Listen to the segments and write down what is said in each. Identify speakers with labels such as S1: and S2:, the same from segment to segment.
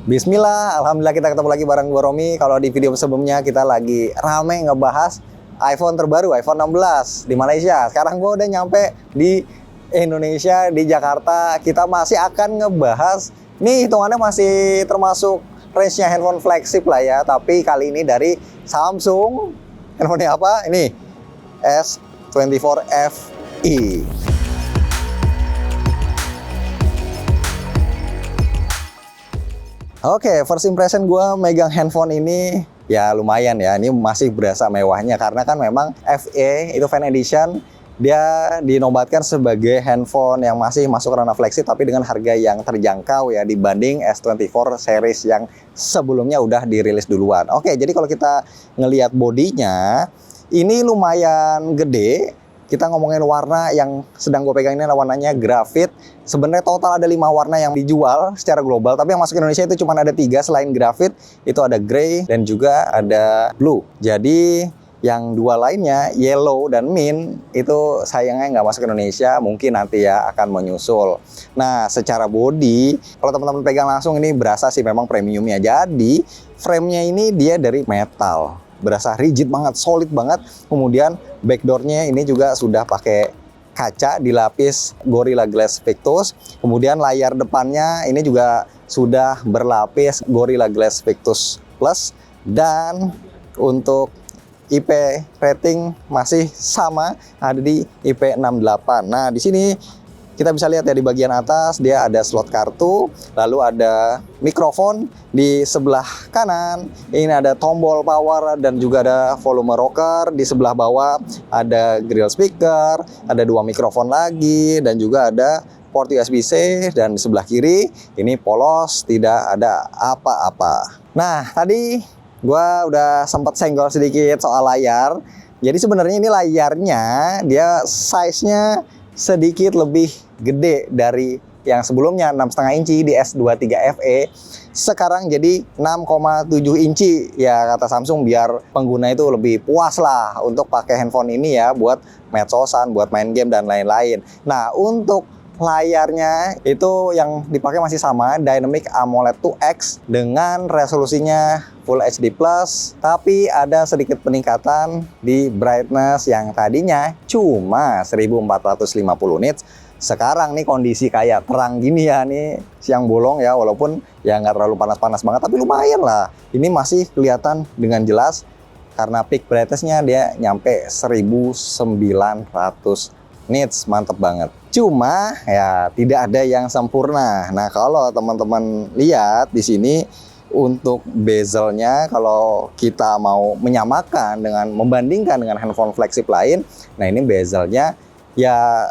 S1: Bismillah, alhamdulillah kita ketemu lagi bareng gue Romi. Kalau di video sebelumnya kita lagi rame ngebahas iPhone terbaru, iPhone 16 di Malaysia. Sekarang gue udah nyampe di Indonesia, di Jakarta. Kita masih akan ngebahas, nih hitungannya masih termasuk range-nya handphone flagship lah ya. Tapi kali ini dari Samsung. Handphonenya apa? Ini S24 FE. Oke, first impression gue megang handphone ini ya lumayan ya. Ini masih berasa mewahnya karena kan memang FE itu Fan Edition, dia dinobatkan sebagai handphone yang masih masuk ranah flagship tapi dengan harga yang terjangkau ya dibanding S24 series yang sebelumnya udah dirilis duluan. Oke, jadi kalau kita ngelihat bodinya ini lumayan gede. Kita ngomongin warna yang sedang gue pegang ini warnanya grafit. Sebenarnya total ada 5 warna yang dijual secara global, tapi yang masuk ke Indonesia itu cuma ada 3 selain grafit. Itu ada grey dan juga ada blue. Jadi yang 2 lainnya, yellow dan mint, itu sayangnya nggak masuk ke Indonesia. Mungkin nanti ya akan menyusul. Nah, secara body, kalau teman-teman pegang langsung ini berasa sih memang premiumnya. Jadi frame-nya ini dia dari metal. Berasa rigid banget, solid banget. Kemudian backdoornya ini juga sudah pakai kaca dilapis Gorilla Glass Victus. Kemudian layar depannya ini juga sudah berlapis Gorilla Glass Victus Plus. Dan untuk IP rating masih sama, ada di IP68. Nah, di sini kita bisa lihat ya di bagian atas dia ada slot kartu, lalu ada mikrofon di sebelah kanan. Ini ada tombol power dan juga ada volume rocker. Di sebelah bawah ada grill speaker, ada 2 mikrofon lagi dan juga ada port USB-C. Dan di sebelah kiri ini polos, tidak ada apa-apa. Nah, tadi gua udah sempat senggol sedikit soal layar. Jadi sebenarnya ini layarnya dia size-nya sedikit lebih gede dari yang sebelumnya 6,5 inci di S23 FE. Sekarang jadi 6,7 inci ya kata Samsung, biar pengguna itu lebih puas lah untuk pakai handphone ini ya buat medsosan, buat main game dan lain-lain. Nah, untuk layarnya itu yang dipakai masih sama, Dynamic AMOLED 2X dengan resolusinya Full HD+, tapi ada sedikit peningkatan di brightness yang tadinya cuma 1450 nits. Sekarang nih kondisi kayak terang gini ya, nih siang bolong ya, walaupun ya nggak terlalu panas-panas banget, tapi lumayan lah. Ini masih kelihatan dengan jelas karena peak brightness-nya dia nyampe 1900 nits, mantep banget. Cuma ya tidak ada yang sempurna. Nah, kalau teman-teman lihat di sini untuk bezelnya, kalau kita mau menyamakan dengan membandingkan dengan handphone flagship lain, nah ini bezelnya ya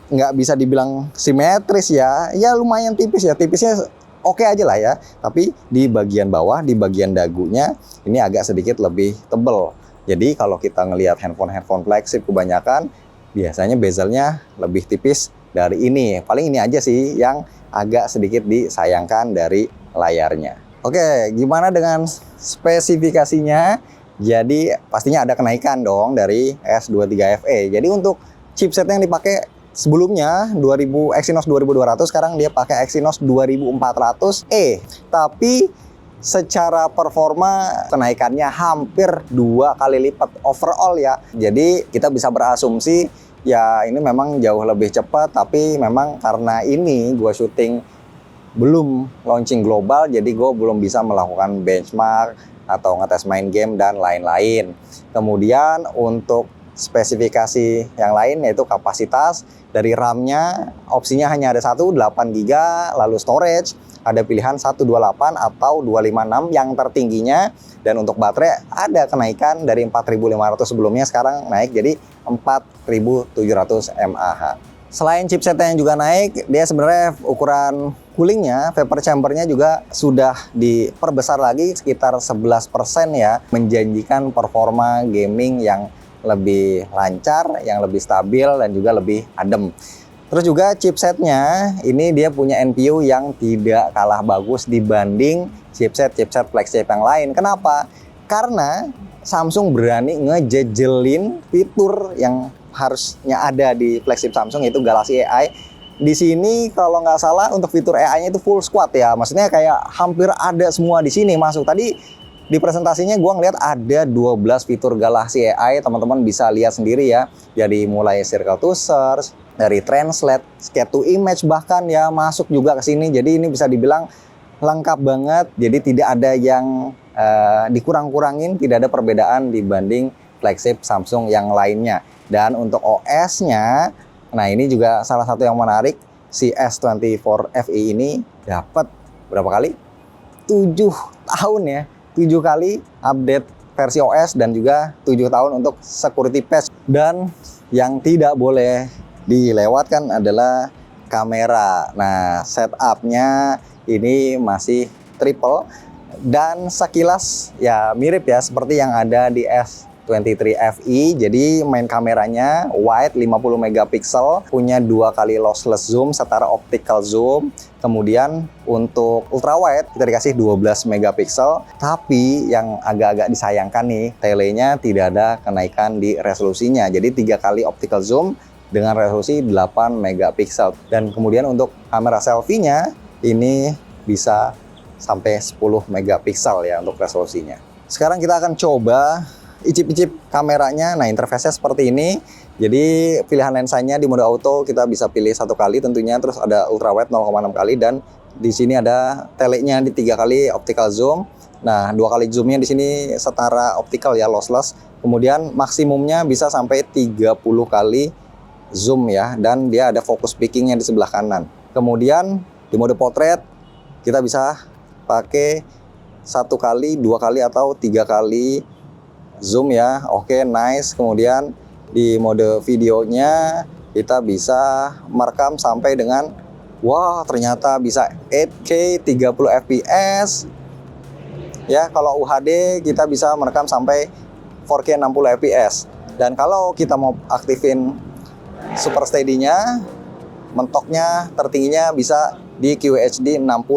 S1: nggak bisa dibilang simetris ya, ya lumayan tipis ya, tipisnya oke aja lah ya. Tapi di bagian bawah, di bagian dagunya ini agak sedikit lebih tebel. Jadi kalau kita ngelihat handphone flagship kebanyakan biasanya bezelnya lebih tipis dari ini. Paling ini aja sih yang agak sedikit disayangkan dari layarnya. Oke, gimana dengan spesifikasinya? Jadi pastinya ada kenaikan dong dari S23 FE. Jadi untuk chipset yang dipakai sebelumnya Exynos 2200, sekarang dia pakai Exynos 2400E. Tapi secara performa kenaikannya hampir 2 kali lipat overall ya. Jadi kita bisa berasumsi ya ini memang jauh lebih cepat, tapi memang karena ini gue syuting belum launching global, jadi gue belum bisa melakukan benchmark atau ngetes main game dan lain-lain. Kemudian untuk spesifikasi yang lain yaitu kapasitas dari RAM-nya, opsinya hanya ada 1, 8GB, lalu storage ada pilihan 128 atau 256 yang tertingginya. Dan untuk baterai ada kenaikan dari 4500 sebelumnya, sekarang naik jadi 4700 mAh. Selain chipsetnya yang juga naik, dia sebenarnya ukuran coolingnya, vapor chambernya juga sudah diperbesar lagi sekitar 11% ya, menjanjikan performa gaming yang lebih lancar, yang lebih stabil dan juga lebih adem. Terus juga chipsetnya ini dia punya NPU yang tidak kalah bagus dibanding chipset flagship yang lain. Kenapa? Karena Samsung berani ngejejelin fitur yang harusnya ada di flagship Samsung, yaitu Galaxy AI. di sini kalau nggak salah untuk fitur AI-nya itu full squad ya. Maksudnya kayak hampir ada semua di sini masuk. Tadi di presentasinya gue ngeliat ada 12 fitur Galaxy AI, teman-teman bisa lihat sendiri ya. Jadi mulai circle to search, dari translate, sketch to image bahkan ya masuk juga ke sini. Jadi ini bisa dibilang lengkap banget. Jadi tidak ada yang dikurang-kurangin, tidak ada perbedaan dibanding flagship Samsung yang lainnya. Dan untuk OS-nya, nah ini juga salah satu yang menarik, si S24 FE ini dapat berapa kali? 7 tahun ya. 7 kali update versi OS dan juga 7 tahun untuk security patch. Dan yang tidak boleh dilewatkan adalah kamera. Nah, setupnya ini masih triple dan sekilas ya mirip ya seperti yang ada di S23 FE. Jadi main kameranya wide 50 megapiksel, punya 2 kali lossless zoom setara optical zoom. Kemudian untuk ultra wide kita dikasih 12 megapiksel, tapi yang agak-agak disayangkan nih, telenya tidak ada kenaikan di resolusinya. Jadi 3 kali optical zoom dengan resolusi 8 megapiksel. Dan kemudian untuk kamera selfie-nya ini bisa sampai 10 megapiksel ya untuk resolusinya. Sekarang kita akan coba icip-icip kameranya. Nah, interface-nya seperti ini. Jadi pilihan lensanya di mode auto kita bisa pilih 1 kali tentunya, terus ada ultrawide 0,6 kali dan di sini ada telenya di 3 kali optical zoom. Nah, 2 kali zoomnya di sini setara optical ya, lossless. Kemudian maksimumnya bisa sampai 30 kali zoom ya, dan dia ada focus peakingnya di sebelah kanan. Kemudian di mode portrait kita bisa pakai 1 kali, 2 kali atau 3 kali zoom ya. Oke, nice. Kemudian di mode videonya kita bisa merekam sampai dengan wah, ternyata bisa 8K 30 fps ya. Kalau UHD kita bisa merekam sampai 4K 60 fps. Dan kalau kita mau aktifin Super Steady-nya, mentoknya tertingginya bisa di QHD 60.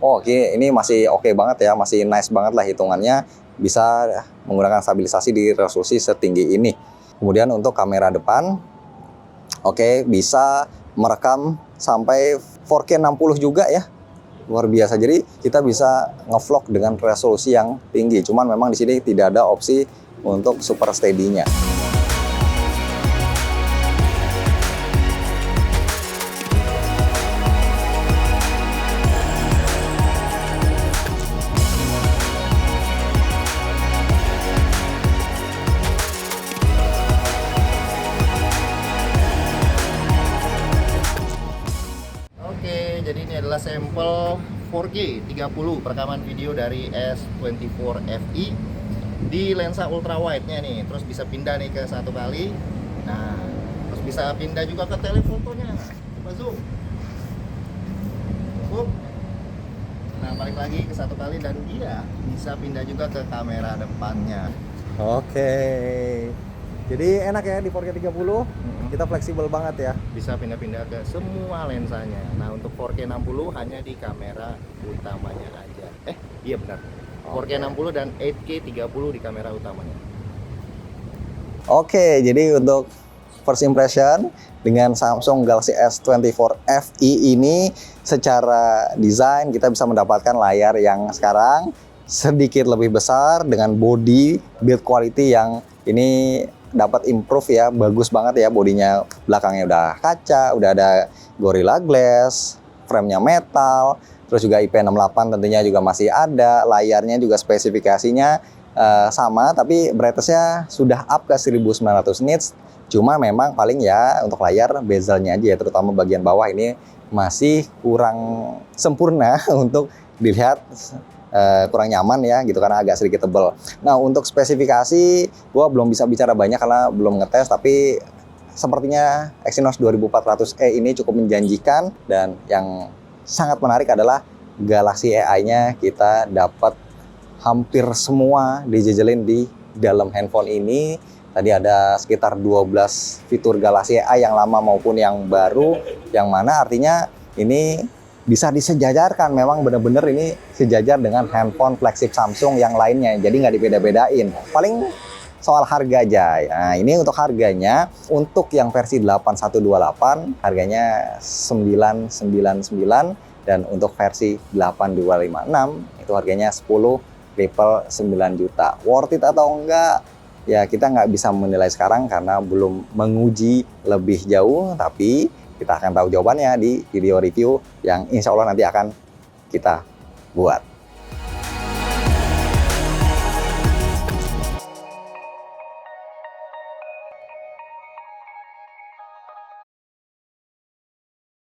S1: Oke, ini masih oke banget ya, masih nice banget lah hitungannya, bisa menggunakan stabilisasi di resolusi setinggi ini. Kemudian untuk kamera depan, oke, bisa merekam sampai 4K 60 juga ya. Luar biasa. Jadi kita bisa ngevlog dengan resolusi yang tinggi. Cuman memang di sini tidak ada opsi untuk Super Steady-nya.
S2: Jadi ini adalah sampel 4K 30 perekaman video dari S24 FE di lensa ultra wide-nya nih. Terus bisa pindah nih ke 1 kali. Nah, terus bisa pindah juga ke telefotonya. Coba zoom. Cukup. Nah, balik lagi ke 1 kali dan dia bisa pindah juga ke kamera depannya.
S1: Oke. Jadi enak ya di 4K 30, kita fleksibel banget ya.
S2: Bisa pindah-pindah ke semua lensanya. Nah, untuk 4K 60 hanya di kamera utamanya aja. Iya benar. 4K 60 dan 8K 30 di kamera utamanya.
S1: Oke, jadi untuk first impression dengan Samsung Galaxy S24 FE ini, secara desain kita bisa mendapatkan layar yang sekarang sedikit lebih besar dengan body build quality yang ini dapat improve ya, bagus banget ya bodinya. Belakangnya udah kaca, udah ada Gorilla Glass, frame-nya metal, terus juga IP68 tentunya juga masih ada. Layarnya juga spesifikasinya sama, tapi brightness-nya sudah up ke 1900 nits. Cuma memang paling ya untuk layar bezelnya aja ya, terutama bagian bawah ini masih kurang sempurna untuk dilihat, kurang nyaman ya gitu karena agak sedikit tebal. Nah, untuk spesifikasi gua belum bisa bicara banyak karena belum ngetes, tapi sepertinya Exynos 2400E ini cukup menjanjikan. Dan yang sangat menarik adalah Galaxy AI-nya kita dapat hampir semua dijejelin di dalam handphone ini. Tadi ada sekitar 12 fitur Galaxy AI yang lama maupun yang baru, yang mana artinya ini bisa disejajarkan. Memang benar-benar ini sejajar dengan handphone flagship Samsung yang lainnya, jadi nggak dibeda-bedain. Paling soal harga aja. Nah, ini untuk harganya, untuk yang versi 8128 harganya 999, dan untuk versi 8256 itu harganya 9 juta. Worth it atau enggak? Ya kita nggak bisa menilai sekarang karena belum menguji lebih jauh, tapi kita akan tahu jawabannya di video review yang insya Allah nanti akan kita buat.